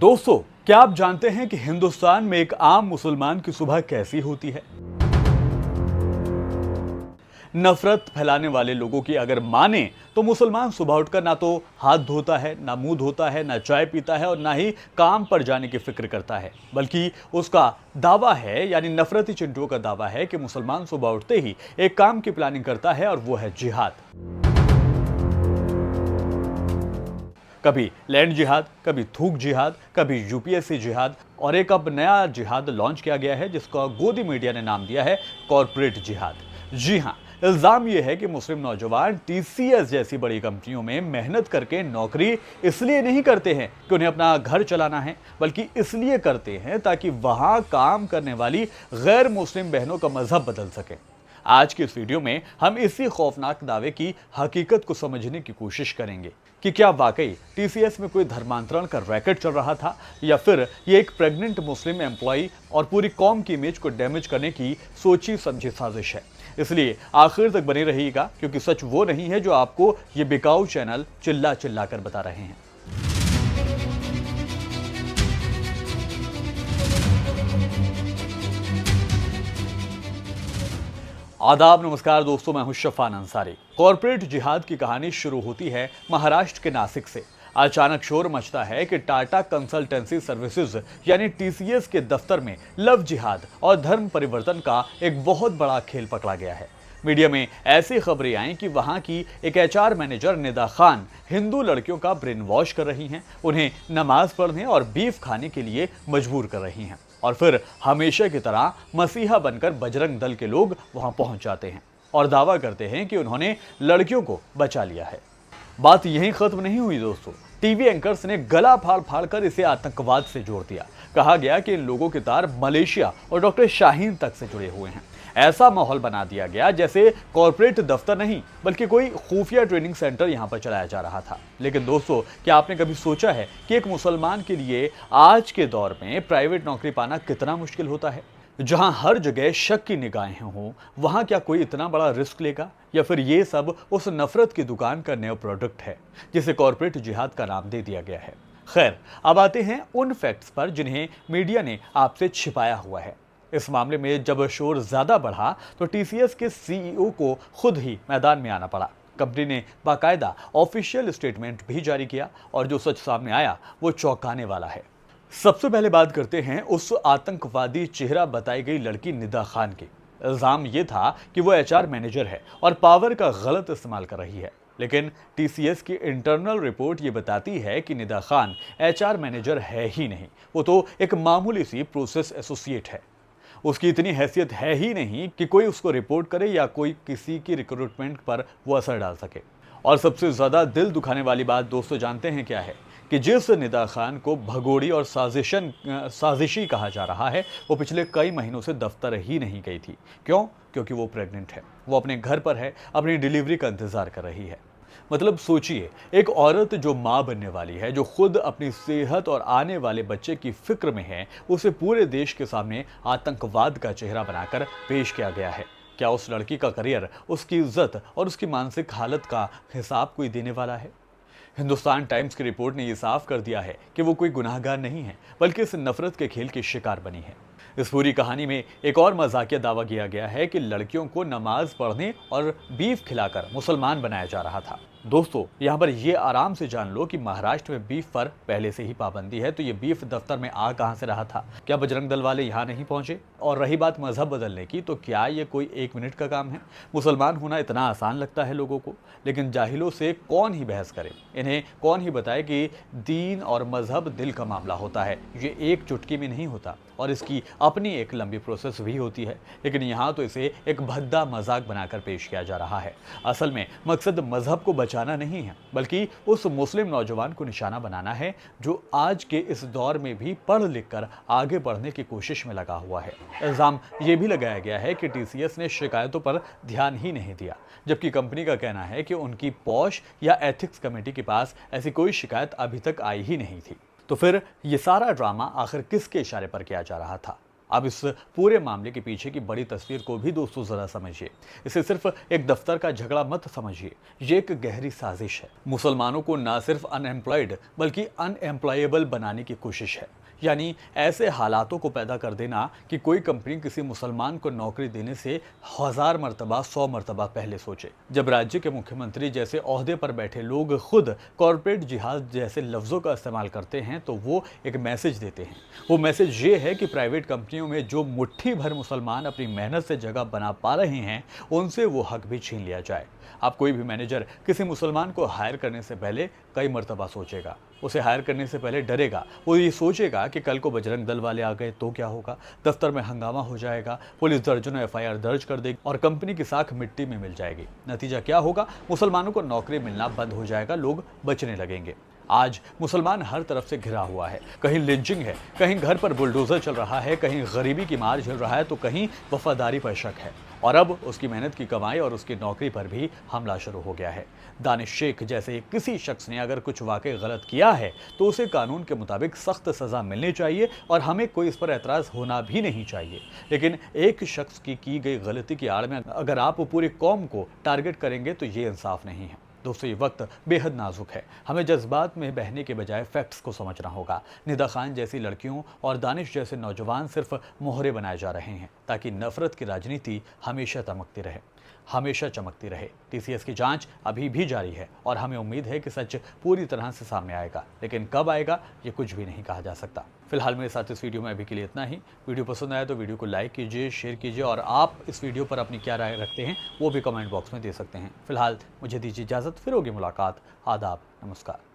दोस्तों, क्या आप जानते हैं कि हिंदुस्तान में एक आम मुसलमान की सुबह कैसी होती है? नफरत फैलाने वाले लोगों की अगर माने तो मुसलमान सुबह उठकर ना तो हाथ धोता है, ना मुंह धोता है, ना चाय पीता है और ना ही काम पर जाने की फिक्र करता है, बल्कि उसका दावा है, यानी नफरती चिंटुओं का दावा है कि मुसलमान सुबह उठते ही एक काम की प्लानिंग करता है और वो है जिहाद। कभी लैंड जिहाद, कभी थूक जिहाद, कभी यूपीएससी जिहाद और एक अब नया जिहाद लॉन्च किया गया है जिसका गोदी मीडिया ने नाम दिया है कॉरपोरेट जिहाद। जी हां, इल्जाम यह है कि मुस्लिम नौजवान टीसीएस जैसी बड़ी कंपनियों में मेहनत करके नौकरी इसलिए नहीं करते हैं कि उन्हें अपना घर चलाना है, बल्कि इसलिए करते हैं ताकि वहां काम करने वाली गैर मुस्लिम बहनों का मजहब बदल सके। आज की इस वीडियो में हम इसी खौफनाक दावे की हकीकत को समझने की कोशिश करेंगे कि क्या वाकई टीसीएस में कोई धर्मांतरण का रैकेट चल रहा था या फिर ये एक प्रेग्नेंट मुस्लिम एम्प्लॉय और पूरी कौम की इमेज को डैमेज करने की सोची समझी साजिश है। इसलिए आखिर तक बने रहिएगा, क्योंकि सच वो नहीं है जो आपको ये बिकाऊ चैनल चिल्ला चिल्ला कर बता रहे हैं। आदाब, नमस्कार दोस्तों, मैं हूं शफान अंसारी। कॉरपोरेट जिहाद की कहानी शुरू होती है महाराष्ट्र के नासिक से। अचानक शोर मचता है कि टाटा कंसल्टेंसी सर्विसेज यानी टीसीएस के दफ्तर में लव जिहाद और धर्म परिवर्तन का एक बहुत बड़ा खेल पकड़ा गया है। मीडिया में ऐसी खबरें आई कि वहां की एक एचआर मैनेजर निदा खान हिंदू लड़कियों का ब्रेन वॉश कर रही हैं, उन्हें नमाज पढ़ने और बीफ खाने के लिए मजबूर कर रही हैं और फिर हमेशा की तरह मसीहा बनकर बजरंग दल के लोग वहां पहुंच जाते हैं और दावा करते हैं कि उन्होंने लड़कियों को बचा लिया है। बात यहीं खत्म नहीं हुई दोस्तों। टीवी एंकर्स ने गला फाड़ फाड़ कर इसे आतंकवाद से जोड़ दिया। कहा गया कि इन लोगों के तार मलेशिया और डॉक्टर शाहीन तक से जुड़े हुए हैं। ऐसा माहौल बना दिया गया जैसे कॉरपोरेट दफ्तर नहीं बल्कि कोई खुफिया ट्रेनिंग सेंटर यहां पर चलाया जा रहा था। लेकिन दोस्तों, क्या आपने कभी सोचा है कि एक मुसलमान के लिए आज के दौर में प्राइवेट नौकरी पाना कितना मुश्किल होता है? जहां हर जगह शक की निगाहें हों, वहां क्या कोई इतना बड़ा रिस्क लेगा, या फिर ये सब उस नफरत की दुकान का नया प्रोडक्ट है जिसे कॉरपोरेट जिहाद का नाम दे दिया गया है? खैर, अब आते हैं उन फैक्ट्स पर जिन्हें मीडिया ने आपसे छिपाया हुआ है। इस मामले में जब शोर ज्यादा बढ़ा तो टीसीएस के सीईओ को खुद ही मैदान में आना पड़ा। कंपनी ने बाकायदा ऑफिशियल स्टेटमेंट भी जारी किया और जो सच सामने आया वो चौंकाने वाला है। सबसे पहले बात करते हैं उस आतंकवादी चेहरा बताई गई लड़की निदा खान की। इल्जाम ये था कि वो एचआर मैनेजर है और पावर का गलत इस्तेमाल कर रही है, लेकिन टीसीएस की इंटरनल रिपोर्ट ये बताती है कि निदा खान एचआर मैनेजर है ही नहीं, वो तो एक मामूली सी प्रोसेस एसोसिएट है। उसकी इतनी हैसियत है ही नहीं कि कोई उसको रिपोर्ट करे या कोई किसी की रिक्रूटमेंट पर वो असर डाल सके। और सबसे ज्यादा दिल दुखाने वाली बात दोस्तों जानते हैं क्या है? कि जिस निदा खान को भगोड़ी और साजिशी कहा जा रहा है, वो पिछले कई महीनों से दफ्तर ही नहीं गई थी। क्यों? क्योंकि वो प्रेग्नेंट है। वो अपने घर पर है, अपनी डिलीवरी का इंतजार कर रही है। मतलब सोचिए, एक औरत जो माँ बनने वाली है, जो खुद अपनी सेहत और आने वाले बच्चे की फिक्र में है, उसे पूरे देश के सामने आतंकवाद का चेहरा बनाकर पेश किया गया है। क्या उस लड़की का करियर, उसकी इज्जत और उसकी मानसिक हालत का हिसाब कोई देने वाला है? हिंदुस्तान टाइम्स की रिपोर्ट ने यह साफ कर दिया है कि वो कोई गुनाहगार नहीं है, बल्कि इस नफरत के खेल की शिकार बनी है। इस पूरी कहानी में एक और मजाकिया दावा किया गया है कि लड़कियों को नमाज पढ़ने और बीफ खिलाकर मुसलमान बनाया जा रहा था। दोस्तों, यहाँ पर ये आराम से जान लो कि महाराष्ट्र में बीफ पर पहले से ही पाबंदी है, तो ये बीफ दफ्तर में आ कहां से रहा था? क्या बजरंग दल वाले यहाँ नहीं पहुंचे? और रही बात मजहब बदलने की, तो क्या ये कोई 1 मिनट का काम है? मुसलमान होना इतना आसान लगता है लोगों को, लेकिन जाहिलों से कौन ही बहस करे? इन्हें कौन ही बताए कि दीन और मजहब दिल का मामला होता है, ये एक चुटकी में नहीं होता और इसकी अपनी एक लंबी प्रोसेस भी होती है। लेकिन यहाँ तो इसे एक भद्दा मजाक बनाकर पेश किया जा रहा है। असल में मकसद मजहब को बचाना नहीं है, बल्कि उस मुस्लिम नौजवान को निशाना बनाना है जो आज के इस दौर में भी पढ़ लिख कर आगे बढ़ने की कोशिश में लगा हुआ है। इल्जाम ये भी लगाया गया है कि टीसीएस ने शिकायतों पर ध्यान ही नहीं दिया, जबकि कंपनी का कहना है कि उनकी पॉश या एथिक्स कमेटी के पास ऐसी कोई शिकायत अभी तक आई ही नहीं थी। तो फिर ये सारा ड्रामा आखिर किसके इशारे पर किया जा रहा था? अब इस पूरे मामले के पीछे की बड़ी तस्वीर को भी दोस्तों जरा समझिए। इसे सिर्फ एक दफ्तर का झगड़ा मत समझिए, ये एक गहरी साजिश है। मुसलमानों को न सिर्फ अनएम्प्लॉयड बल्कि अनएम्प्लॉयबल बनाने की कोशिश है। यानी ऐसे हालातों को पैदा कर देना कि कोई कंपनी किसी मुसलमान को नौकरी देने से 1000 मरतबा 100 मरतबा पहले सोचे। जब राज्य के मुख्यमंत्री जैसे ओहदे पर बैठे लोग खुद कॉरपोरेट जिहाद जैसे लफ्ज़ों का इस्तेमाल करते हैं तो वो एक मैसेज देते हैं। वो मैसेज ये है कि प्राइवेट कंपनियों में जो मुट्ठी भर मुसलमान अपनी मेहनत से जगह बना पा रहे हैं, उनसे वो हक भी छीन लिया जाए। अब कोई भी मैनेजर किसी मुसलमान को हायर करने से पहले कई मरतबा सोचेगा। उसे हायर करने से पहले डरेगा। वो ये सोचेगा कि कल को बजरंग दल वाले आ गए तो क्या होगा, दफ्तर में हंगामा हो जाएगा, पुलिस दर्जनों एफआईआर दर्ज कर देगी और कंपनी की साख मिट्टी में मिल जाएगी। नतीजा क्या होगा? मुसलमानों को नौकरी मिलना बंद हो जाएगा, लोग बचने लगेंगे। आज मुसलमान हर तरफ से घिरा हुआ है। कहीं लिंचिंग है, कहीं घर पर बुलडोजर चल रहा है, कहीं गरीबी की मार झेल रहा है तो कहीं वफादारी पर शक है। और अब उसकी मेहनत की कमाई और उसकी नौकरी पर भी हमला शुरू हो गया है। दानिश शेख जैसे किसी शख्स ने अगर कुछ वाकई गलत किया है तो उसे कानून के मुताबिक सख्त सज़ा मिलनी चाहिए और हमें कोई इस पर एतराज़ होना भी नहीं चाहिए। लेकिन एक शख्स की गई गलती की आड़ में अगर आप पूरी कौम को टारगेट करेंगे तो ये इंसाफ नहीं है। दोस्तों, ये वक्त बेहद नाजुक है। हमें जज्बात में बहने के बजाय फैक्ट्स को समझना होगा। निदा खान जैसी लड़कियों और दानिश जैसे नौजवान सिर्फ मोहरे बनाए जा रहे हैं ताकि नफरत की राजनीति हमेशा चमकती रहे। टीसीएस की जांच अभी भी जारी है और हमें उम्मीद है कि सच पूरी तरह से सामने आएगा, लेकिन कब आएगा ये कुछ भी नहीं कहा जा सकता। फिलहाल मेरे साथ इस वीडियो में अभी के लिए इतना ही। वीडियो पसंद आया तो वीडियो को लाइक कीजिए, शेयर कीजिए और आप इस वीडियो पर अपनी क्या राय रखते हैं वो भी कमेंट बॉक्स में दे सकते हैं। फिलहाल मुझे दीजिए इजाज़त, फिर होगी मुलाकात। आदाब, नमस्कार।